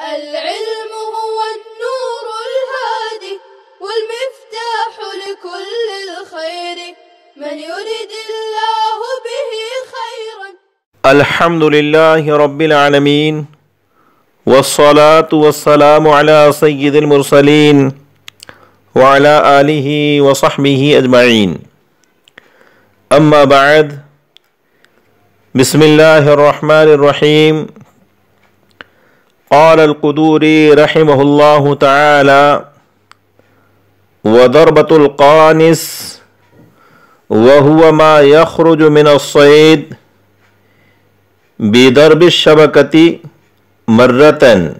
العلم هو النور الهادي والمفتاح لكل الخير من يرد الله به خيرا. الحمد لله رب العالمين والصلاة والسلام على سيد المرسلين وعلى آله وصحبه أجمعين. أما بعد، بسم الله الرحمن الرحيم. قال القدوري رحمه الله تعالى: وضربة القانص وهو ما يخرج من الصيد بضرب الشبكة مرة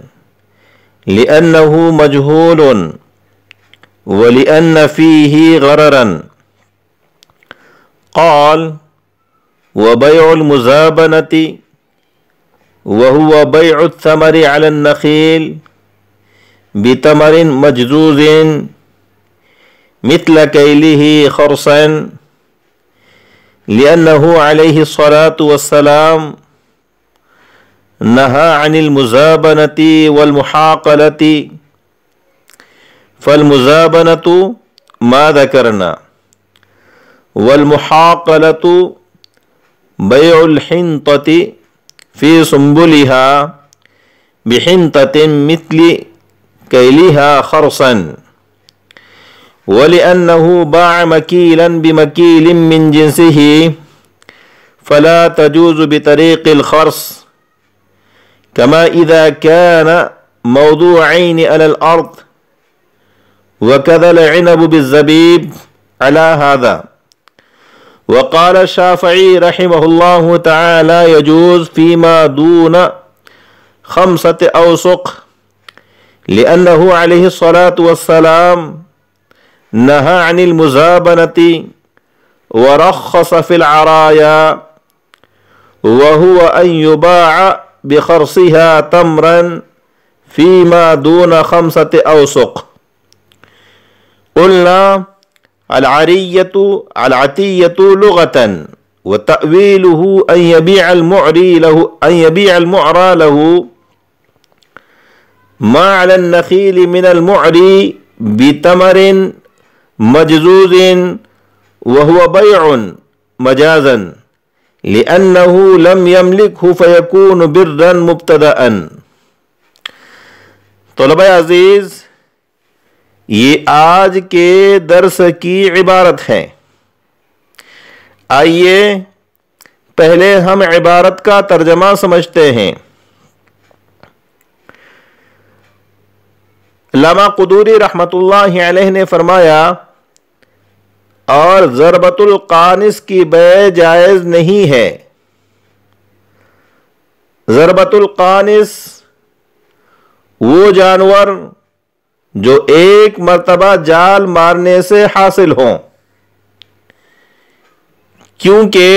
لأنه مجهول ولأن فيه غررا. قال: وبيع المزابنة وهو بيع الثمر على النخيل بتمر مجزوز مثل كيله خرصا، لأنه عليه الصلاة والسلام نهى عن المزابنة والمحاقلة. فالمزابنة ما ذكرنا، والمحاقلة بيع الحنطة في سنبلها بحنطة مثل كيلها خرصا، ولأنه باع مكيلا بمكيل من جنسه فلا تجوز بطريق الخرص، كما إذا كان موضوعين على الأرض، وكذا العنب بالزبيب على هذا. وقال الشافعي رحمه الله تعالى: يجوز فيما دون 5 أوسق، لأنه عليه الصلاة والسلام نهى عن المزابنة ورخص في العرايا، وهو أن يباع بخرصها تمرا فيما دون 5 أوسق. قلنا: العتية لغة، وتأويله أن يبيع المعرى له ما على النخيل من المعري بتمر مجزوز، وهو بيع مجازا لأنه لم يملكه فيكون برا مبتدأ. طلبہ عزیز، یہ آج کے درس کی عبارت ہے. آئیے پہلے ہم عبارت کا ترجمہ سمجھتے ہیں. علامہ قدوری رحمۃ اللہ علیہ نے فرمایا: اور ضربۃ القانص کی بیع جائز نہیں ہے. ضربۃ القانص وہ جانور جو ایک مرتبہ جال مارنے سے حاصل ہوں، کیونکہ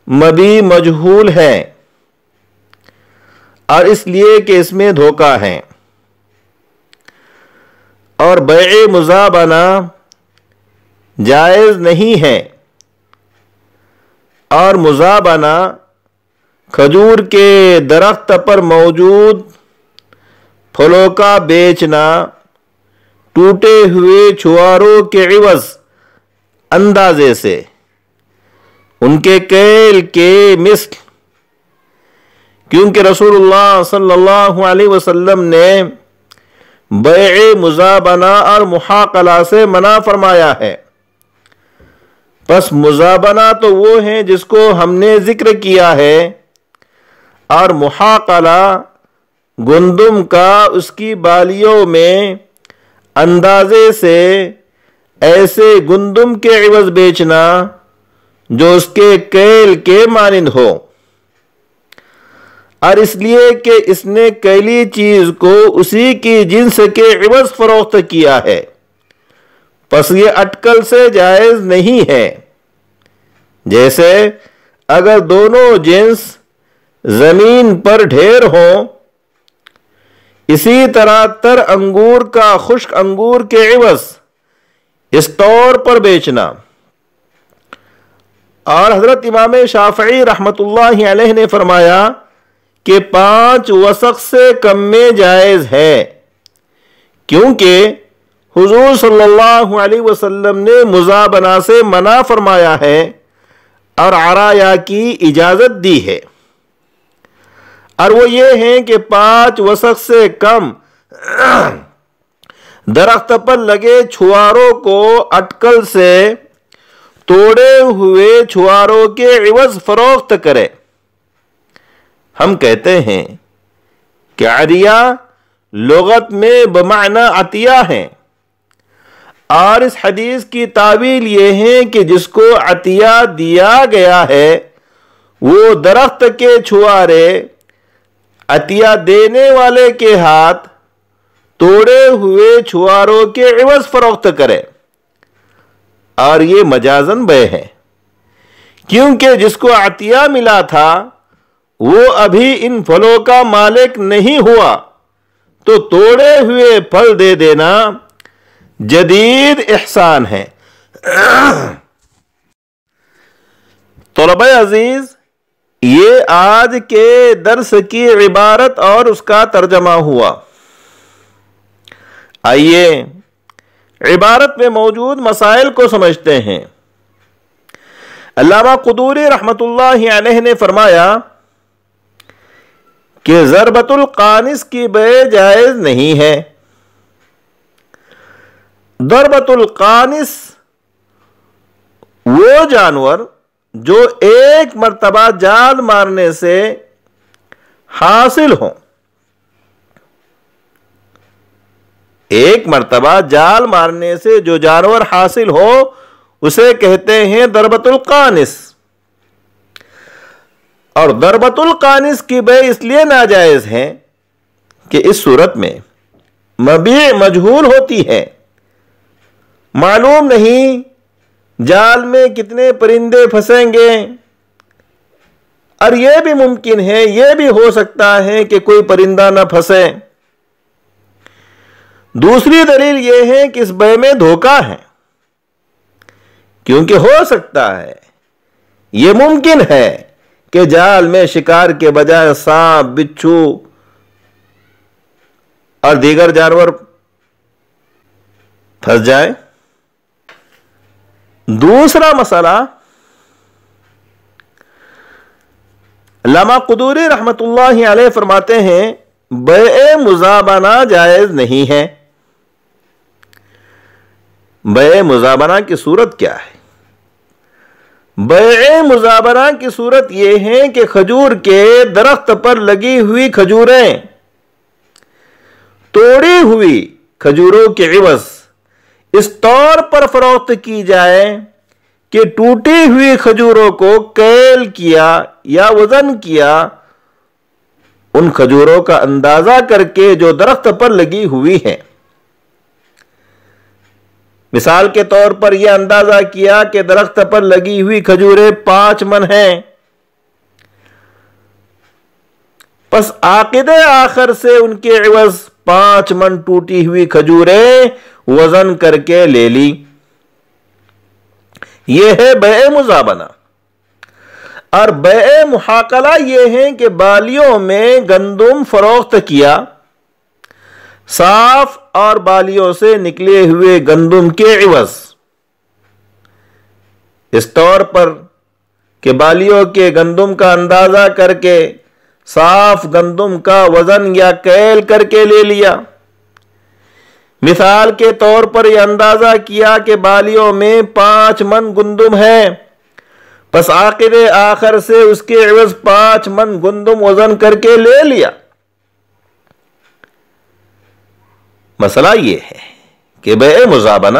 مبیع مجہول ہے اور اس لیے کہ اس میں دھوکہ ہے. اور بیع مزابنہ جائز نہیں ہے. اور مزابنہ کھجور کے درخت پر موجود پھلوں کا بیچنا ٹوٹے ہوئے چھواروں کے عوض اندازے سے ان کے کیل کے مثل، کیونکہ رسول اللہ صلی اللہ علیہ وسلم نے بیع مزابنہ اور محاقلہ سے منع فرمایا ہے. پس مزابنہ تو وہ ہیں جس کو ہم نے ذکر کیا ہے، اور محاقلہ گندم کا اس کی بالیوں میں اندازے سے ایسے گندم کے عوض بیچنا جو اس کے کیل کے مانند ہو، اور اس لیے کہ اس نے کیلی چیز کو اسی کی جنس کے عوض فروخت کیا ہے، پس یہ اٹکل سے جائز نہیں ہے. جیسے اگر دونوں جنس زمین پر ڈھیر ہوں، اسی طرح تر انگور کا خشک انگور کے عوض اس طور پر بیچنا. اور حضرت امام شافعی رحمت اللہ علیہ نے فرمایا کہ 5 وسق سے کم میں جائز ہے، کیونکہ حضور صلی اللہ علیہ وسلم نے مزابنہ سے منع فرمایا ہے اور عرایا کی اجازت دی ہے، اور وہ یہ ہیں کہ 5 وسق سے کم درخت پر لگے چھواروں کو اٹکل سے توڑے ہوئے چھواروں کے عوض فروخت کرے۔ ہم کہتے ہیں کہ عریہ لغت میں بمعنی عطیہ ہیں، اور اس حدیث کی تعویل یہ ہے کہ جس کو عطیہ دیا گیا ہے وہ درخت کے چھوارے عطیہ دینے والے کے ہاتھ توڑے ہوئے چھواروں کے عوض فروخت کرے، اور یہ مجازن بیع ہے، کیونکہ جس کو عطیہ ملا تھا وہ ابھی ان پھلوں کا مالک نہیں ہوا، تو توڑے ہوئے پھل دے دینا جدید احسان ہے۔ طلبہ عزیز، یہ آج کے درس کی عبارت اور اس کا ترجمہ ہوا۔ آئیے عبارت میں موجود مسائل کو سمجھتے ہیں۔ علامہ قدوری رحمت اللہ علیہ نے فرمایا کہ ضربۃ القانص کی بیع جائز نہیں ہے۔ ضربۃ القانص وہ جانور جو ایک مرتبہ جال مارنے سے حاصل ہو، ایک مرتبہ جال مارنے سے جو جانور حاصل ہو اسے کہتے ہیں ضربۃ القانص، اور ضربۃ القانص کی بیع اس لیے ناجائز ہے کہ اس صورت میں مبیع مجہول ہوتی ہے، معلوم نہیں جال میں کتنے پرندے پھنسیں گے، اور یہ بھی ممکن ہے، یہ بھی ہو سکتا ہے کہ کوئی پرندہ نہ پھنسے۔ دوسری دلیل یہ ہے کہ اس بیع میں دھوکہ ہے، کیونکہ ہو سکتا ہے، یہ ممکن ہے کہ جال میں شکار کے بجائے سانپ، بچھو اور دیگر جانور پھنس جائے۔ دوسرا مسئلہ، علامہ قدوری رحمت اللہ علیہ فرماتے ہیں بیع مزابنہ جائز نہیں ہے۔ بیع مزابنہ کی صورت کیا ہے؟ بیع مزابنہ کی صورت یہ ہے کہ کھجور کے درخت پر لگی ہوئی کھجوریں توڑی ہوئی کھجوروں کے عوض اس طور پر فروخت کی جائے کہ ٹوٹی ہوئی کھجوروں کو کیل کیا یا وزن کیا، ان کھجوروں کا اندازہ کر کے جو درخت پر لگی ہوئی ہیں۔ مثال کے طور پر یہ اندازہ کیا کہ درخت پر لگی ہوئی کھجوریں 5 من ہیں، پس عاقد آخر سے ان کے عوض 5 من ٹوٹی ہوئی کھجوریں وزن کر کے لے لی۔ یہ ہے بیع مزابنہ۔ اور بیع محاقلہ یہ ہے کہ بالیوں میں گندم فروخت کیا، صاف اور بالیوں سے نکلے ہوئے گندم کے عوض، اس طور پر کہ بالیوں کے گندم کا اندازہ کر کے صاف گندم کا وزن یا کیل کر کے لے لیا۔ مثال کے طور پر یہ اندازہ کیا کہ بالیوں میں 5 من گندم ہے، پس عاقد آخر سے اس کے عوض 5 من گندم وزن کر کے لے لیا۔ مسئلہ یہ ہے کہ بیع مزابنہ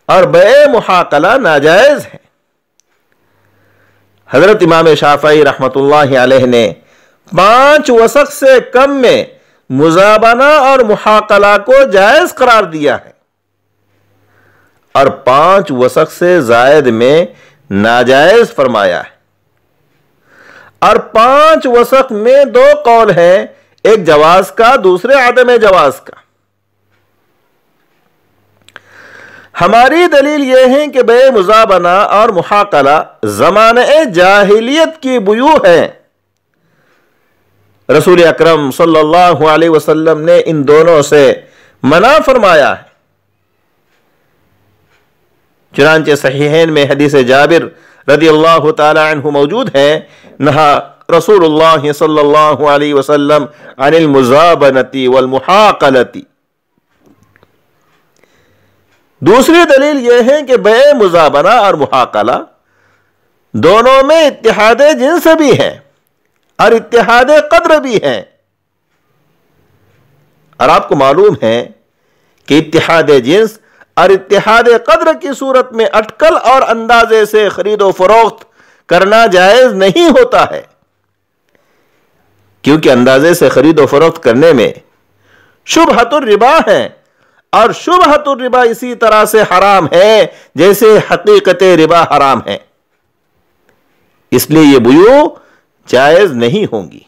اور بیع محاقلہ ناجائز ہے۔ حضرت امام شافعی رحمت اللہ علیہ نے 5 وسق سے کم میں مزابنہ اور محاقلہ کو جائز قرار دیا ہے، اور 5 وسق سے زائد میں ناجائز فرمایا ہے۔ اور 5 وسق میں 2 قول ہیں، ایک جواز کا، دوسرے عدم جواز کا۔ ہماری دلیل یہ ہے کہ بیع مزابنہ اور محاقلہ زمانہ جاہلیت کی بیوع ہے، رسول اکرم صلی اللہ علیہ وسلم نے ان دونوں سے منع فرمایا ہے۔ چنانچہ صحیحین میں حدیث جابر رضی اللہ تعالی عنہ موجود ہے، نہا رسول اللہ صلی اللہ علیہ وسلم عن المزابنۃ والمحاقلۃ۔ دوسری دلیل یہ ہے کہ بیع مزابنہ اور محاقلہ دونوں میں اتحاد جنس بھی ہے اور اتحاد قدر بھی ہے، اور آپ کو معلوم ہے کہ اتحاد جنس اور اتحاد قدر کی صورت میں اٹکل اور اندازے سے خرید و فروخت کرنا جائز نہیں ہوتا ہے، کیونکہ اندازے سے خرید و فروخت کرنے میں شبہۃ الربا ہے، اور شبہۃ الربا اسی طرح سے حرام ہے جیسے حقیقت ربا حرام ہے، اس لیے یہ بیوع جائز نہیں ہوں گی۔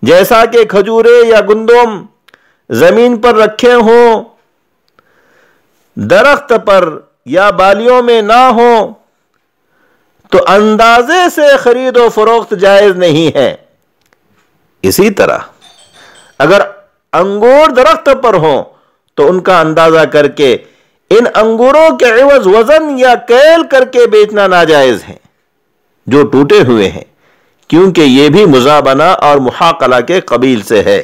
جیسا کہ کھجورے یا گندم زمین پر رکھے ہوں، درخت پر یا بالیوں میں نہ ہوں، تو اندازے سے خرید و فروخت جائز نہیں ہے۔ اسی طرح اگر انگور درخت پر ہوں تو ان کا اندازہ کر کے ان انگوروں کے عوض وزن یا کیل کر کے بیچنا ناجائز ہے جو ٹوٹے ہوئے ہیں، کیونکہ یہ بھی مزابنہ اور محاقلہ کے قبیل سے ہے۔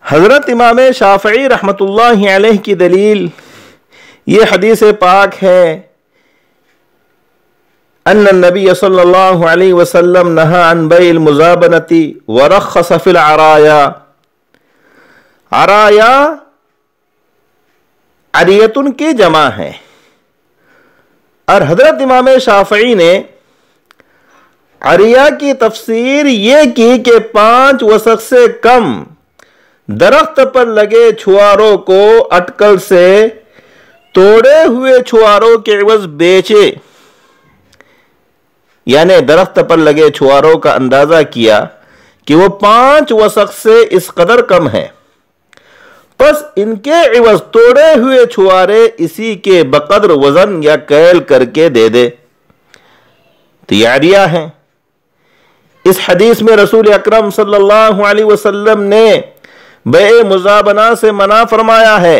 حضرت امام شافعی رحمۃ اللہ علیہ کی دلیل یہ حدیث پاک ہے، ان النبی صلی اللہ علیہ وسلم نہى عن بیع المزابنۃ ورخص فی العرایا۔ عرایا عریتن کی جمع ہے، اور حضرت امام شافعی نے عریہ کی تفسیر یہ کی کہ 5 وسق سے کم درخت پر لگے چھواروں کو اٹکل سے توڑے ہوئے چھواروں کے عوض بیچے، یعنی درخت پر لگے چھواروں کا اندازہ کیا کہ وہ 5 وسق سے اس قدر کم ہے، پس ان کے عوض توڑے ہوئے چھوارے اسی کے بقدر وزن یا کیل کر کے دے دے، تو یہ عریہ ہیں۔ اس حدیث میں رسول اکرم صلی اللہ علیہ وسلم نے بیع مزابنہ سے منع فرمایا ہے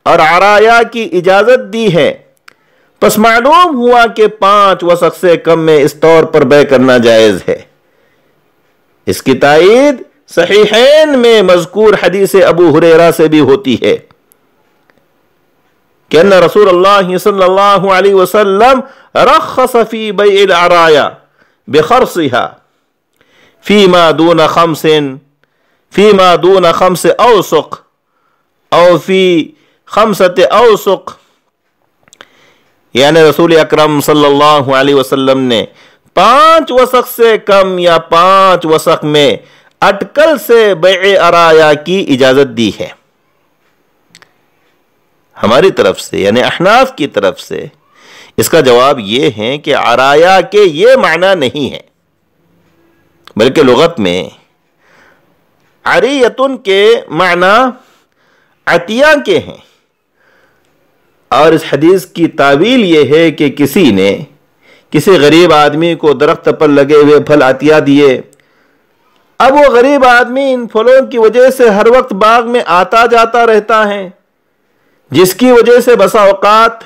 اور عرایا کی اجازت دی ہے، پس معلوم ہوا کہ 5 وسق سے کم میں اس طور پر بیع کرنا جائز ہے۔ اس کی تائید صحیحین میں مذکور حدیث ابو ہریرہ سے بھی ہوتی ہے کہ ان رسول اللہ صلی اللہ علیہ وسلم رخص فی بیع العرایا بخرصها فیما دون 5 اوسق او فی 5 اوسق، یعنی رسول اکرم صلی اللہ علیہ وسلم نے 5 وسق سے کم یا 5 وسق میں اٹکل سے بیع عرایا کی اجازت دی ہے۔ ہماری طرف سے یعنی احناف کی طرف سے اس کا جواب یہ ہے کہ عرایا کے یہ معنی نہیں ہے، بلکہ لغت میں عریتن کے معنی عطیہ کے ہیں، اور اس حدیث کی تعویل یہ ہے کہ کسی نے کسی غریب آدمی کو درخت پر لگے ہوئے پھل عطیہ دیے، اب وہ غریب آدمی ان پھلوں کی وجہ سے ہر وقت باغ میں آتا جاتا رہتا ہے، جس کی وجہ سے بسا اوقات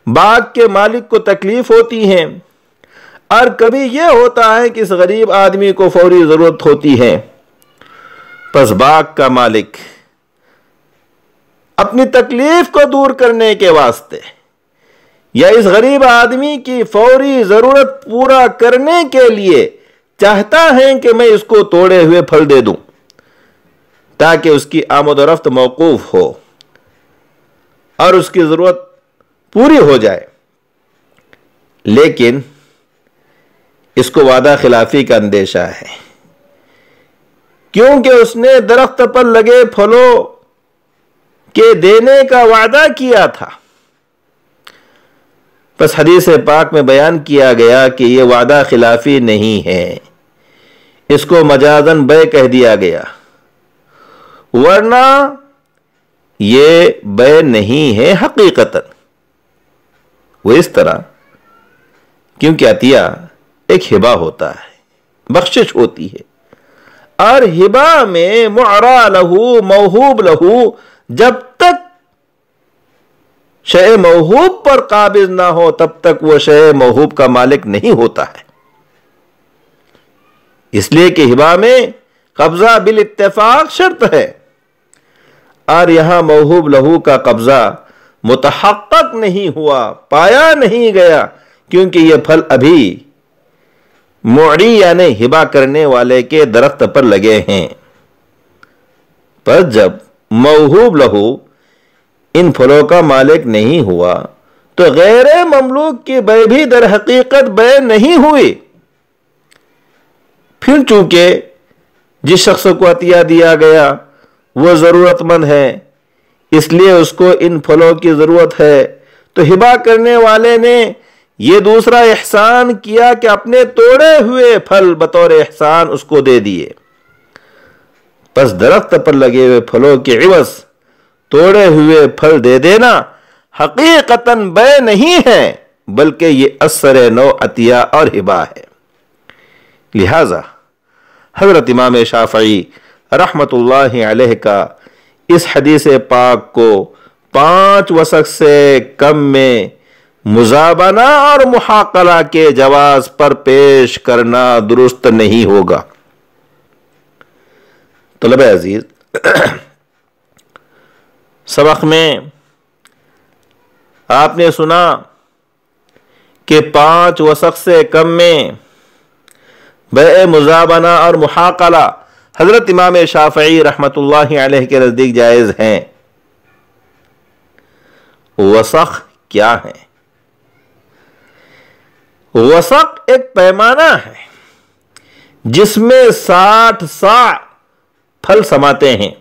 باغ کے مالک کو تکلیف ہوتی ہے، اور کبھی یہ ہوتا ہے کہ اس غریب آدمی کو فوری ضرورت ہوتی ہے، پس باغ کا مالک اپنی تکلیف کو دور کرنے کے واسطے یا اس غریب آدمی کی فوری ضرورت پورا کرنے کے لیے چاہتا ہے کہ میں اس کو توڑے ہوئے پھل دے دوں تاکہ اس کی آمد و رفت موقوف ہو اور اس کی ضرورت پوری ہو جائے، لیکن اس کو وعدہ خلافی کا اندیشہ ہے، کیونکہ اس نے درخت پر لگے پھلوں کے دینے کا وعدہ کیا تھا۔ بس حدیث پاک میں بیان کیا گیا کہ یہ وعدہ خلافی نہیں ہے، اس کو مجازاً بیع کہہ دیا گیا، ورنہ یہ بیع نہیں ہے حقیقتاً۔ وہ اس طرح کیونکہ عطیہ ایک ہبہ ہوتا ہے، بخشش ہوتی ہے، اور ہبہ میں معرا لہو موہوب لہو جب تک شے موہوب پر قابض نہ ہو تب تک وہ شے موہوب کا مالک نہیں ہوتا ہے. اس لیے کہ ہبہ میں قبضہ بالاتفاق شرط ہے، اور یہاں موہوب لہو کا قبضہ متحقق نہیں ہوا، پایا نہیں گیا، کیونکہ یہ پھل ابھی معری یعنی ہبہ کرنے والے کے درخت پر لگے ہیں. پر جب موہوب لہو ان پھلوں کا مالک نہیں ہوا تو غیر مملوک کی بے بھی در حقیقت بے نہیں ہوئی. پھر چونکہ جس شخص کو عطیہ دیا گیا وہ ضرورت مند ہے، اس لیے اس کو ان پھلوں کی ضرورت ہے، تو ہبہ کرنے والے نے یہ دوسرا احسان کیا کہ اپنے توڑے ہوئے پھل بطور احسان اس کو دے دیے. پس درخت پر لگے ہوئے پھلوں کے عوض توڑے ہوئے پھل دے دینا حقیقتاً بے نہیں ہے، بلکہ یہ اثر نو عطیہ اور ہبہ ہے. لہذا حضرت امام شافعی رحمت اللہ علیہ کا اس حدیث پاک کو 5 وسق سے کم میں مزابنہ اور محاقلہ کے جواز پر پیش کرنا درست نہیں ہوگا. طلبہ عزیز، سبق میں آپ نے سنا کہ 5 وسق سے کم میں بیع مزابنہ اور محاقلہ حضرت امام شافعی رحمت اللہ علیہ کے نزدیک جائز ہیں. وسق کیا ہے؟ وسق ایک پیمانہ ہے جس میں 60 صاع پھل سماتے ہیں،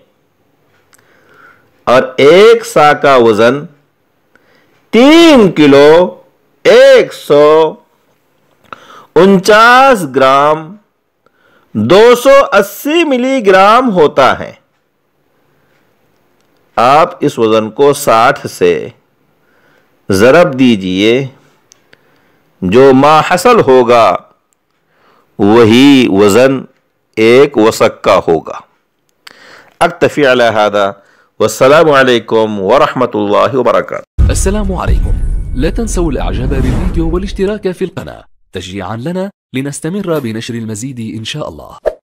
اور 1 صاع کا وزن 3 کلو 149 گرام 280 ملی گرام ہوتا ہے. آپ اس وزن کو 60 سے ضرب دیجئے، جو ما حصل ہوگا وہی وزن 1 وسق کا ہوگا. اکتفی علی هذا والسلام علیکم ورحمۃ اللہ وبرکاتہ. السلام عليكم. لا تنسوا الاعجاب بالفيديو والاشتراك في القناة تشجيعا لنا لنستمر بنشر المزيد إن شاء الله.